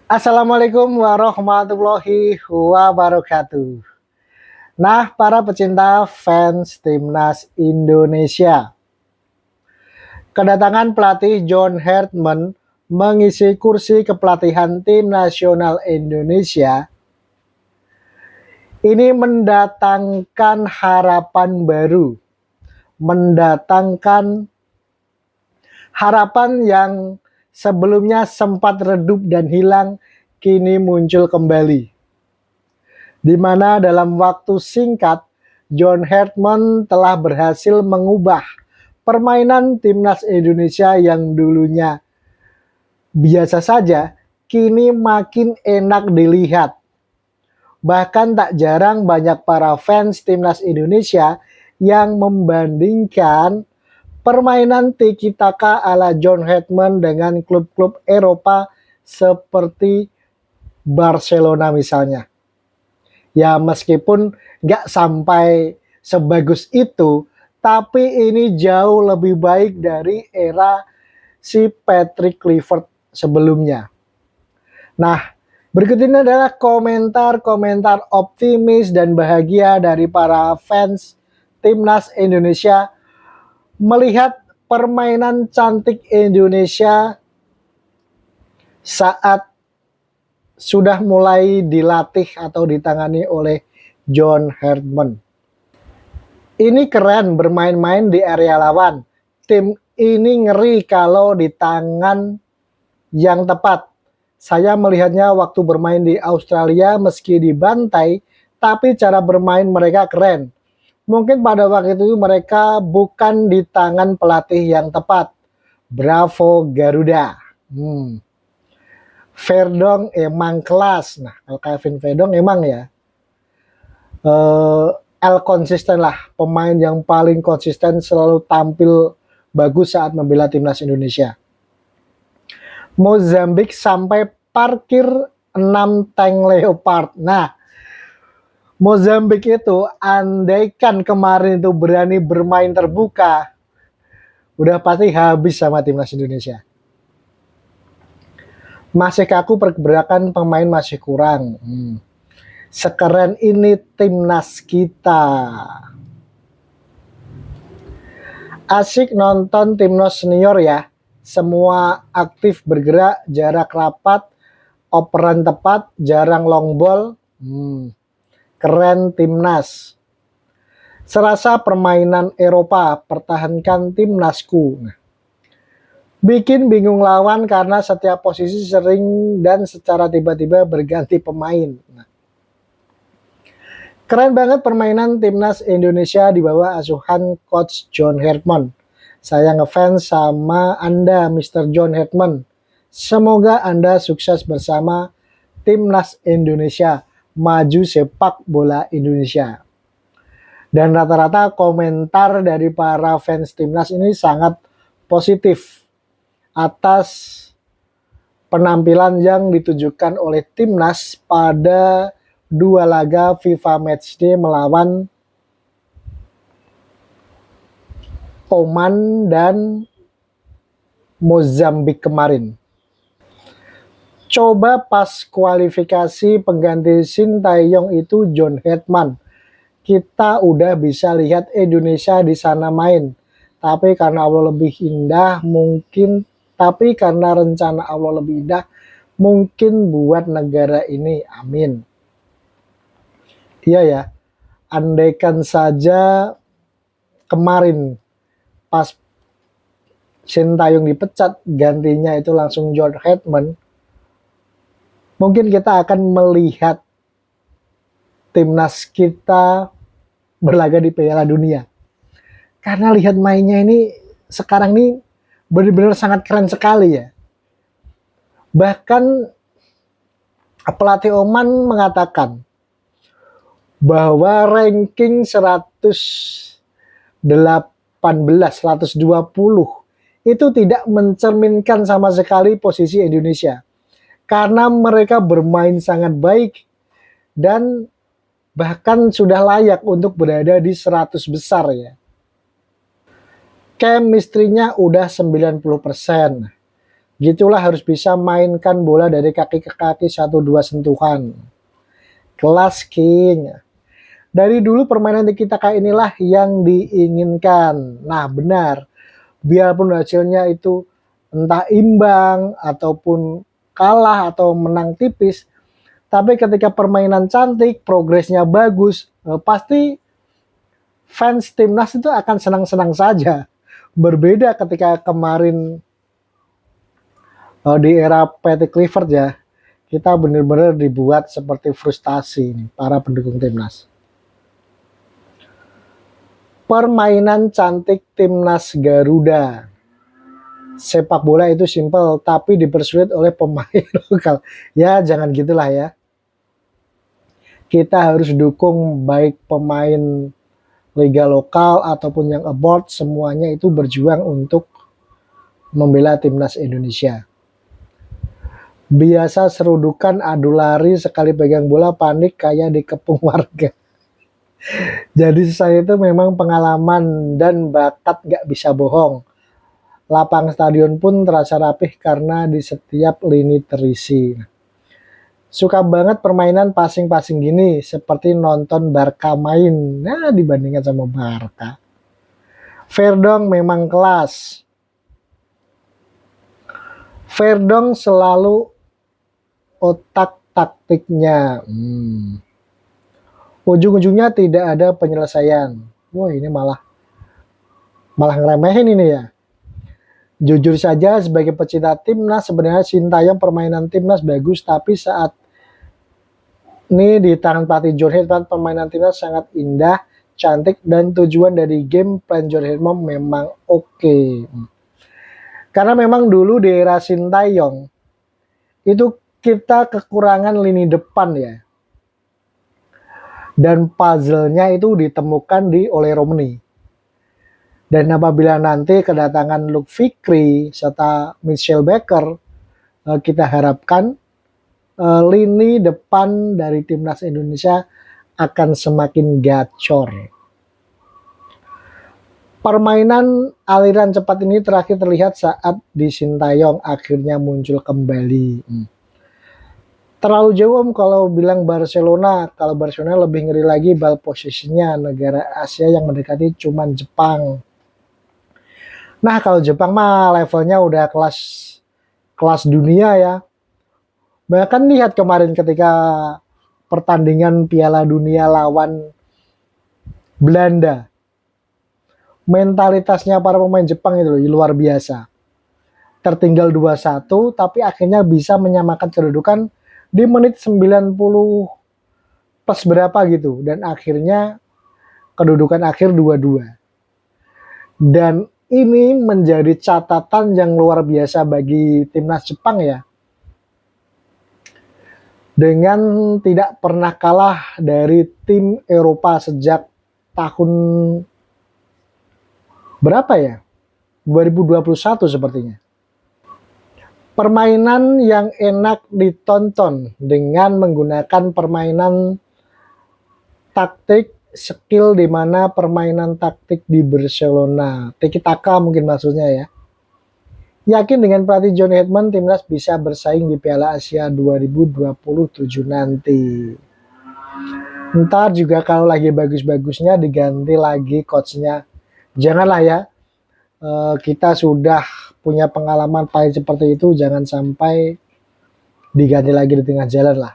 Assalamualaikum warahmatullahi wabarakatuh. Nah, para pecinta fans timnas Indonesia, kedatangan pelatih John Hartman mengisi kursi kepelatihan tim nasional Indonesia ini mendatangkan harapan baru, mendatangkan harapan yang sebelumnya sempat redup dan hilang, kini muncul kembali. Di mana dalam waktu singkat, John Hartman telah berhasil mengubah permainan timnas Indonesia yang dulunya biasa saja, kini makin enak dilihat. Bahkan tak jarang banyak para fans timnas Indonesia yang membandingkan permainan tiki taka ala John Hartman dengan klub-klub Eropa seperti Barcelona misalnya. Ya meskipun nggak sampai sebagus itu, tapi ini jauh lebih baik dari era si Patrick Kluivert sebelumnya. Nah, berikut ini adalah komentar-komentar optimis dan bahagia dari para fans timnas Indonesia melihat permainan cantik Indonesia saat sudah mulai dilatih atau ditangani oleh John Hartman. Ini keren bermain-main di area lawan. Tim ini ngeri kalau di tangan yang tepat. Saya melihatnya waktu bermain di Australia meski dibantai, tapi cara bermain mereka keren. Mungkin pada waktu itu mereka bukan di tangan pelatih yang tepat. Bravo Garuda. Verdong emang kelas. Nah, kalau Kevin Verdong emang ya konsisten lah, pemain yang paling konsisten, selalu tampil bagus saat membela timnas Indonesia. Mozambik sampai parkir 6 tank Leopard. Nah, Mozambik itu andaikan kemarin itu berani bermain terbuka, udah pasti habis sama timnas Indonesia. Masih kaku, pergerakan pemain masih kurang. Sekeren ini timnas kita. Asik nonton timnas senior ya. Semua aktif bergerak, jarak rapat, operan tepat, jarang long ball. Keren timnas. Serasa permainan Eropa, pertahankan timnasku. Bikin bingung lawan karena setiap posisi sering dan secara tiba-tiba berganti pemain. Keren banget permainan timnas Indonesia di bawah asuhan Coach John Hartman. Saya ngefans sama Anda, Mr. John Hartman. Semoga Anda sukses bersama timnas Indonesia, maju sepak bola Indonesia. Dan rata-rata komentar dari para fans timnas ini sangat positif atas penampilan yang ditujukan oleh timnas pada 2 laga FIFA Matchday melawan Oman dan Mozambik kemarin. Coba pas kualifikasi pengganti Sintayong itu John Hartman, kita udah bisa lihat Indonesia di sana main. Tapi karena Allah lebih indah, tapi karena rencana Allah lebih indah, mungkin buat negara ini. Amin. Iya ya, andaikan saja kemarin pas Sintayong dipecat, gantinya itu langsung John Hartman, mungkin kita akan melihat timnas kita berlaga di Piala Dunia. Karena lihat mainnya ini sekarang ini benar-benar sangat keren sekali ya. Bahkan pelatih Oman mengatakan bahwa ranking 120 itu tidak mencerminkan sama sekali posisi Indonesia. Karena mereka bermain sangat baik dan bahkan sudah layak untuk berada di 100 besar ya. Chemistry-nya udah 90%. Gitulah harus bisa mainkan bola dari kaki ke kaki 1-2 sentuhan. Kelas king. Dari dulu permainan tiki taka inilah yang diinginkan. Nah benar, biarpun hasilnya itu entah imbang ataupun kalah atau menang tipis, tapi ketika permainan cantik, progresnya bagus, pasti fans timnas itu akan senang-senang saja. Berbeda ketika kemarin di era Patty Clifford ya, kita benar-benar dibuat seperti frustasi nih, para pendukung timnas. Permainan cantik timnas Garuda. Sepak bola itu simpel, tapi dipersulit oleh pemain lokal. Ya, jangan gitulah ya. Kita harus dukung baik pemain liga lokal ataupun yang abroad, semuanya itu berjuang untuk membela timnas Indonesia. Biasa serudukan adu lari, sekali pegang bola panik kayak dikepung warga. Jadi saya itu memang pengalaman dan bakat gak bisa bohong. Lapang stadion pun terasa rapih karena di setiap lini terisi. Suka banget permainan passing-passing gini, seperti nonton Barca main. Nah, dibandingkan sama Barca. Verdong memang kelas. Verdong selalu otak taktiknya. Ujung-ujungnya tidak ada penyelesaian. Wah, ini malah ngeremehin ini ya. Jujur saja sebagai pecinta timnas, sebenarnya Sintayong permainan timnas bagus, tapi saat ini di tangan pelatih John Herdman permainan timnas sangat indah, cantik, dan tujuan dari game plan John Herdman memang oke. Karena memang dulu di era Sintayong itu kita kekurangan lini depan ya. Dan puzzle-nya itu ditemukan di oleh Romney. Dan apabila nanti kedatangan Luke Fikri serta Michelle Baker, kita harapkan lini depan dari timnas Indonesia akan semakin gacor. Permainan aliran cepat ini terakhir terlihat saat di Sintayong akhirnya muncul kembali. Terlalu jauh om kalau bilang Barcelona. Kalau Barcelona lebih ngeri lagi ball posisinya, negara Asia yang mendekati cuman Jepang. Nah kalau Jepang mah levelnya udah kelas dunia ya. Bahkan lihat kemarin ketika pertandingan Piala Dunia lawan Belanda. Mentalitasnya para pemain Jepang itu loh, luar biasa. Tertinggal 2-1 tapi akhirnya bisa menyamakan kedudukan di menit 90 plus berapa gitu. Dan akhirnya kedudukan akhir 2-2. Dan ini menjadi catatan yang luar biasa bagi timnas Jepang ya. Dengan tidak pernah kalah dari tim Eropa sejak tahun berapa ya? 2021 sepertinya. Permainan yang enak ditonton dengan menggunakan permainan taktik skill, di mana permainan taktik di Barcelona. Tiki taka mungkin maksudnya ya. Yakin dengan pelatih John Herdman timnas bisa bersaing di Piala Asia 2027 nanti. Ntar juga kalau lagi bagus-bagusnya diganti lagi coachnya. Janganlah ya, kita sudah punya pengalaman pahit seperti itu, jangan sampai diganti lagi di tengah jalan lah.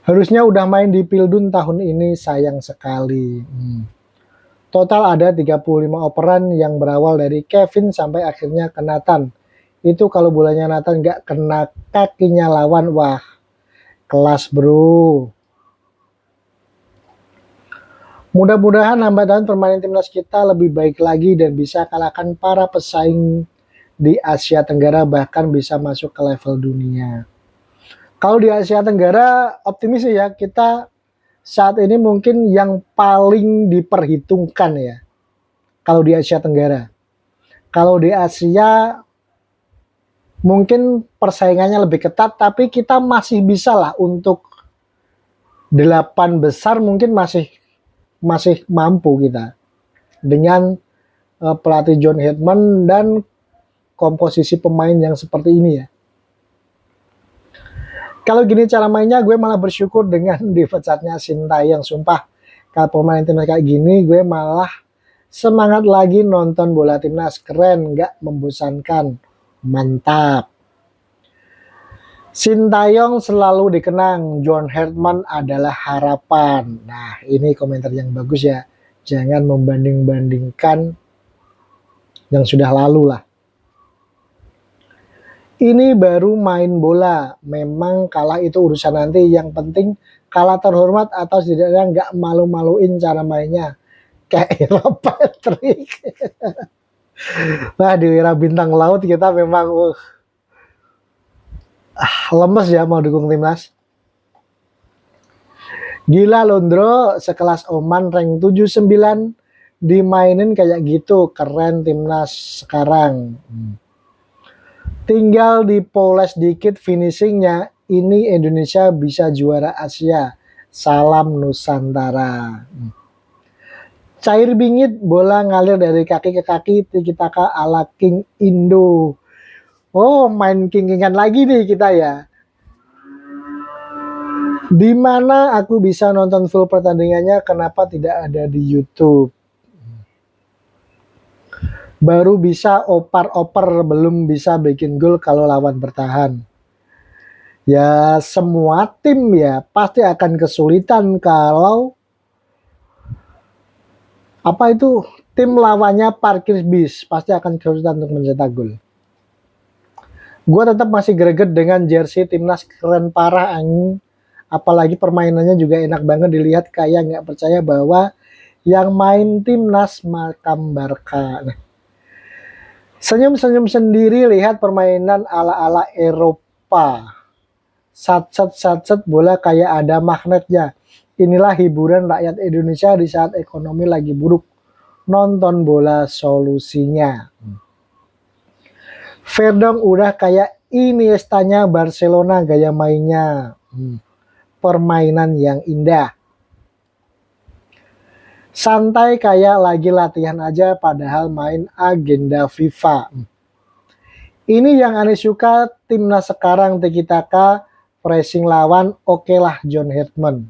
Harusnya udah main di Pildun tahun ini, sayang sekali. Total ada 35 operan yang berawal dari Kevin sampai akhirnya ke Nathan. Itu kalau bolanya Nathan gak kena kakinya lawan, wah kelas bro. Mudah-mudahan lambat laun permainan timnas kita lebih baik lagi dan bisa kalahkan para pesaing di Asia Tenggara, bahkan bisa masuk ke level dunia. Kalau di Asia Tenggara optimis ya, kita saat ini mungkin yang paling diperhitungkan ya. Kalau di Asia Tenggara. Kalau di Asia mungkin persaingannya lebih ketat, tapi kita masih bisa lah untuk 8 besar, mungkin masih mampu kita dengan pelatih John Herdman dan komposisi pemain yang seperti ini ya. Kalau gini cara mainnya, gue malah bersyukur dengan dipecatnya Sintayong. Sumpah, kalau pemain timnas kayak gini, gue malah semangat lagi nonton bola timnas. Keren, nggak membosankan. Mantap. Sintayong selalu dikenang, John Hartman adalah harapan. Nah, ini komentar yang bagus ya. Jangan membanding-bandingkan yang sudah lalu lah. Ini baru main bola, memang kalah itu urusan nanti, yang penting kalah terhormat atau setidaknya nggak malu-maluin cara mainnya. Kayak era Patrick. Nah, di era bintang laut kita memang lemes ya mau dukung timnas. Gila Londro, sekelas Oman rank 79 dimainin kayak gitu, keren timnas sekarang. Tinggal dipoles dikit finishingnya, ini Indonesia bisa juara Asia. Salam Nusantara. Cair bingit, bola ngalir dari kaki ke kaki, tiki-taka ala King Indo. Oh, main king-kingan lagi nih kita ya. Di mana aku bisa nonton full pertandingannya, kenapa tidak ada di YouTube? Baru bisa oper-oper, belum bisa bikin gol kalau lawan bertahan. Ya semua tim ya pasti akan kesulitan kalau tim lawannya parkir bis, pasti akan kesulitan untuk mencetak gol. Gue tetap masih greget dengan jersey timnas, keren parah angin. Apalagi permainannya juga enak banget dilihat, kayak nggak percaya bahwa yang main timnas makam Barca. Nah, senyum-senyum sendiri lihat permainan ala-ala Eropa. Sat-sat bola kayak ada magnetnya. Inilah hiburan rakyat Indonesia di saat ekonomi lagi buruk. Nonton bola solusinya. Verdong udah kayak Iniesta-nya Barcelona gaya mainnya. Permainan yang indah. Santai kayak lagi latihan aja padahal main agenda FIFA. Ini yang aneh suka timnas sekarang, tiki-taka, pressing lawan, oke lah John Hartman.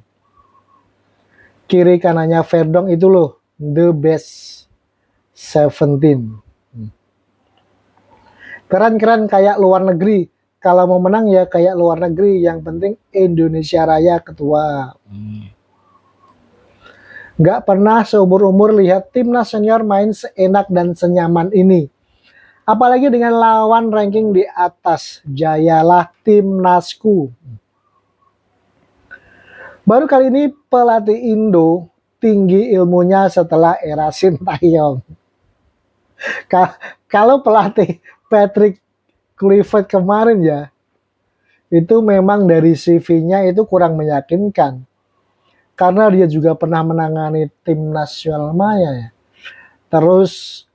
Kiri kanannya Verdong itu loh, the best 17. Keren-keren kayak luar negeri. Kalau mau menang ya kayak luar negeri, yang penting Indonesia Raya ketua. Gak pernah seumur-umur lihat timnas senior main seenak dan senyaman ini. Apalagi dengan lawan ranking di atas. Jayalah timnasku. Baru kali ini pelatih Indo tinggi ilmunya setelah era Sintayong. Kalau pelatih Patrick Kluivert kemarin ya, itu memang dari CV-nya itu kurang meyakinkan. Karena dia juga pernah menangani tim nasional Maya ya. Terus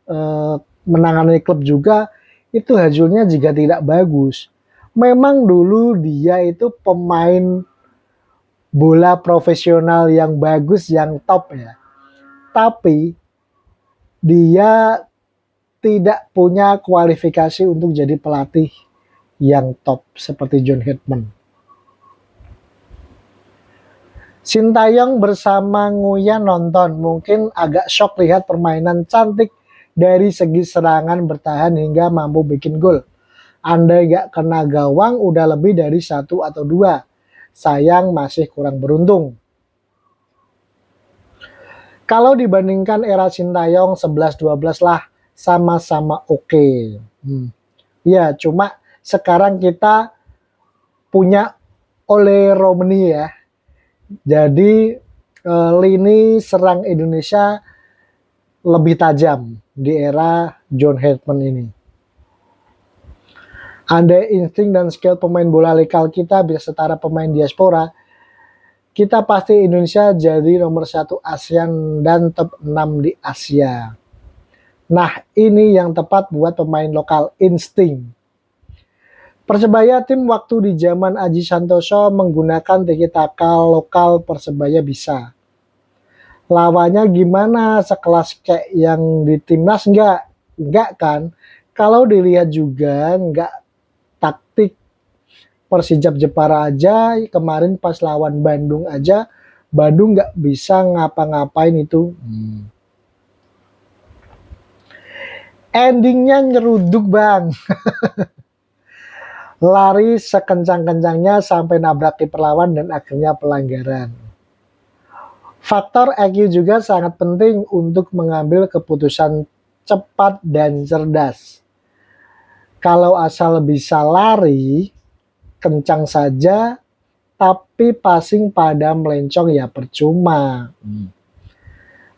menangani klub juga, itu hasilnya juga tidak bagus. Memang dulu dia itu pemain bola profesional yang bagus, yang top ya. Tapi dia tidak punya kualifikasi untuk jadi pelatih yang top seperti John Hartman. Sintayong bersama Nguyen nonton, mungkin agak shock lihat permainan cantik dari segi serangan, bertahan hingga mampu bikin gol. Andai gak kena gawang udah lebih dari 1 atau 2. Sayang masih kurang beruntung. Kalau dibandingkan era Sintayong 11-12 lah, sama-sama oke. Ya cuma sekarang kita punya Ole Romani ya. Jadi lini serang Indonesia lebih tajam di era John Hartman ini. Andai insting dan skill pemain bola lokal kita bisa setara pemain diaspora, kita pasti Indonesia jadi nomor 1 ASEAN dan top 6 di Asia. Nah ini yang tepat buat pemain lokal, insting. Persebaya tim waktu di zaman Aji Santoso menggunakan tiki-taka lokal, Persebaya bisa. Lawannya gimana, sekelas kayak yang di timnas enggak kan? Kalau dilihat juga nggak taktik Persijap Jepara aja kemarin pas lawan Bandung aja, Bandung nggak bisa ngapa-ngapain itu. Endingnya nyeruduk bang. Lari sekencang-kencangnya sampai nabrak kiper lawan dan akhirnya pelanggaran. Faktor EQ juga sangat penting untuk mengambil keputusan cepat dan cerdas. Kalau asal bisa lari, kencang saja, tapi passing pada melencong ya percuma.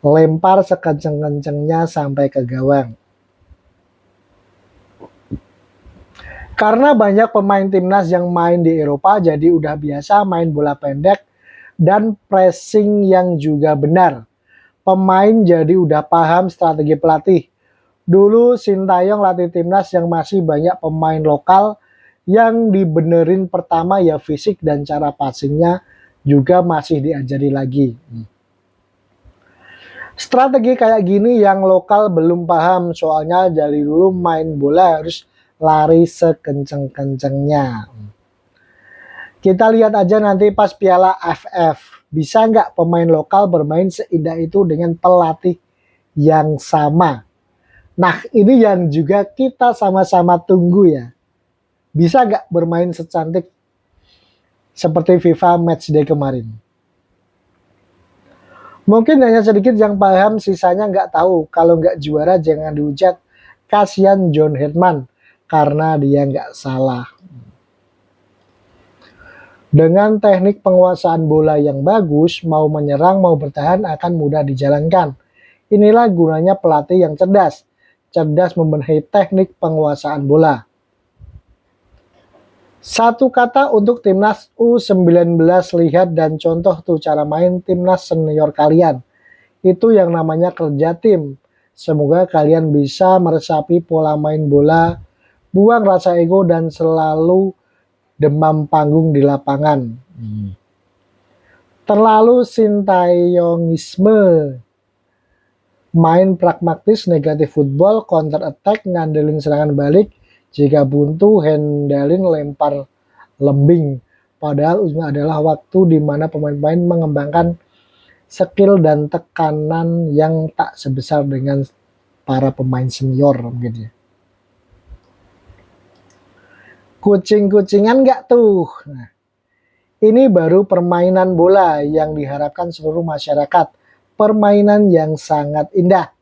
Lempar sekenceng-kencengnya sampai ke gawang. Karena banyak pemain timnas yang main di Eropa, jadi udah biasa main bola pendek dan pressing yang juga benar. Pemain jadi udah paham strategi pelatih. Dulu Sintayong latih timnas yang masih banyak pemain lokal, yang dibenerin pertama ya fisik dan cara passingnya juga masih diajari lagi. Strategi kayak gini yang lokal belum paham, soalnya dari dulu main bola harus lari sekenceng-kencengnya. Kita lihat aja nanti pas Piala AFF, bisa nggak pemain lokal bermain seindah itu dengan pelatih yang sama? Nah ini yang juga kita sama-sama tunggu ya. Bisa nggak bermain secantik seperti FIFA Matchday kemarin? Mungkin hanya sedikit yang paham, sisanya nggak tahu. Kalau nggak juara jangan dihujat. Kasihan John Hetman karena dia nggak salah. Dengan teknik penguasaan bola yang bagus, mau menyerang mau bertahan akan mudah dijalankan. Inilah gunanya pelatih yang cerdas. Cerdas membenahi teknik penguasaan bola. Satu kata untuk timnas U19, lihat dan contoh tuh cara main timnas senior kalian. Itu yang namanya kerja tim. Semoga kalian bisa meresapi pola main bola, buang rasa ego dan selalu demam panggung di lapangan. Terlalu sintayongisme. Main pragmatis, negatif football, counter attack, ngandelin serangan balik. Jika buntu, handalin lempar lembing. Padahal ujungnya adalah waktu di mana pemain-pemain mengembangkan skill dan tekanan yang tak sebesar dengan para pemain senior gitu ya. Kucing-kucingan nggak tuh? Nah, ini baru permainan bola yang diharapkan seluruh masyarakat. Permainan yang sangat indah.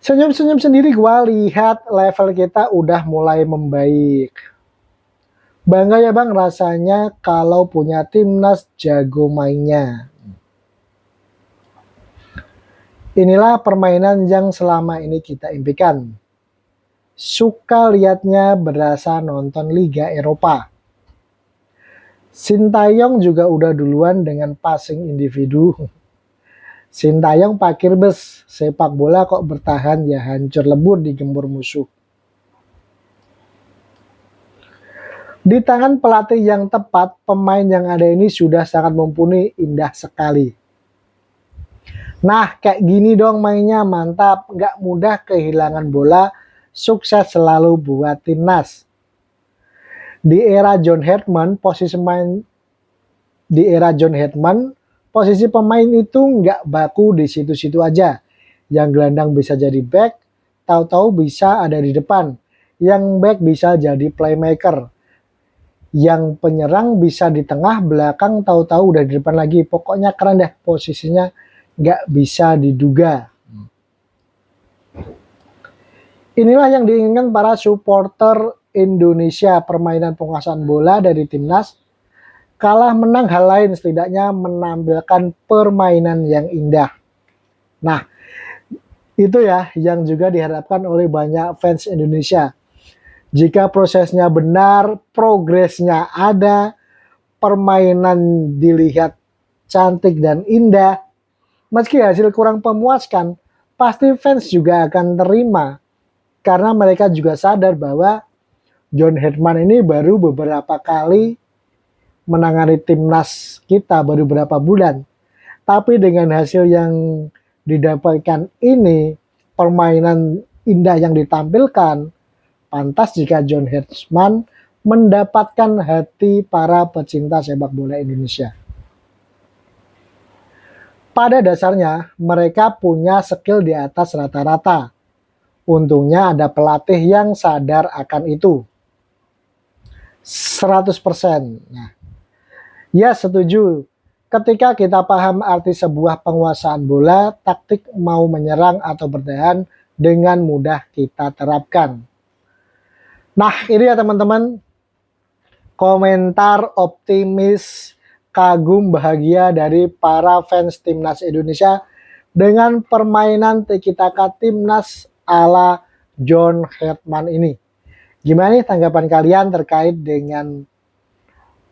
Senyum-senyum sendiri gua lihat level kita udah mulai membaik. Bangga ya bang rasanya kalau punya timnas jago mainnya. Inilah permainan yang selama ini kita impikan. Suka lihatnya berasa nonton Liga Eropa. Sintayong juga udah duluan dengan passing individu. Sintayong parkir bus, sepak bola kok bertahan ya hancur lebur digempur musuh. Di tangan pelatih yang tepat, pemain yang ada ini sudah sangat mumpuni, indah sekali. Nah, kayak gini dong mainnya, mantap, nggak mudah kehilangan bola, sukses selalu buat timnas. Di era John Hetman, posisi pemain itu nggak baku di situ-situ aja. Yang gelandang bisa jadi back, tahu-tahu bisa ada di depan. Yang back bisa jadi playmaker. Yang penyerang bisa di tengah, belakang, tahu-tahu udah di depan lagi. Pokoknya keren deh, posisinya nggak bisa diduga. Inilah yang diinginkan para supporter Indonesia, permainan penguasaan bola dari timnas. Kalah menang hal lain, setidaknya menampilkan permainan yang indah. Nah, itu ya yang juga diharapkan oleh banyak fans Indonesia. Jika prosesnya benar, progresnya ada, permainan dilihat cantik dan indah, meski hasil kurang memuaskan, pasti fans juga akan terima. Karena mereka juga sadar bahwa John Hetman ini baru beberapa kali menangani timnas kita, baru beberapa bulan. Tapi dengan hasil yang didapatkan ini, permainan indah yang ditampilkan, pantas jika John Hetman mendapatkan hati para pecinta sepak bola Indonesia. Pada dasarnya, mereka punya skill di atas rata-rata. Untungnya ada pelatih yang sadar akan itu. 100%. Nah, ya setuju. Ketika kita paham arti sebuah penguasaan bola, taktik mau menyerang atau bertahan dengan mudah kita terapkan. Nah, ini ya teman-teman, komentar optimis, kagum, bahagia dari para fans timnas Indonesia dengan permainan tiki-taka timnas ala John Hetman ini. Gimana nih tanggapan kalian terkait dengan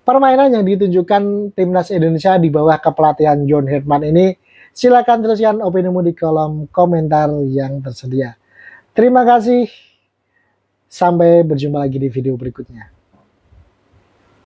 permainan yang ditunjukkan timnas Indonesia di bawah kepelatihan John Hetman ini? Silakan tuliskan opinimu di kolom komentar yang tersedia. Terima kasih. Sampai berjumpa lagi di video berikutnya.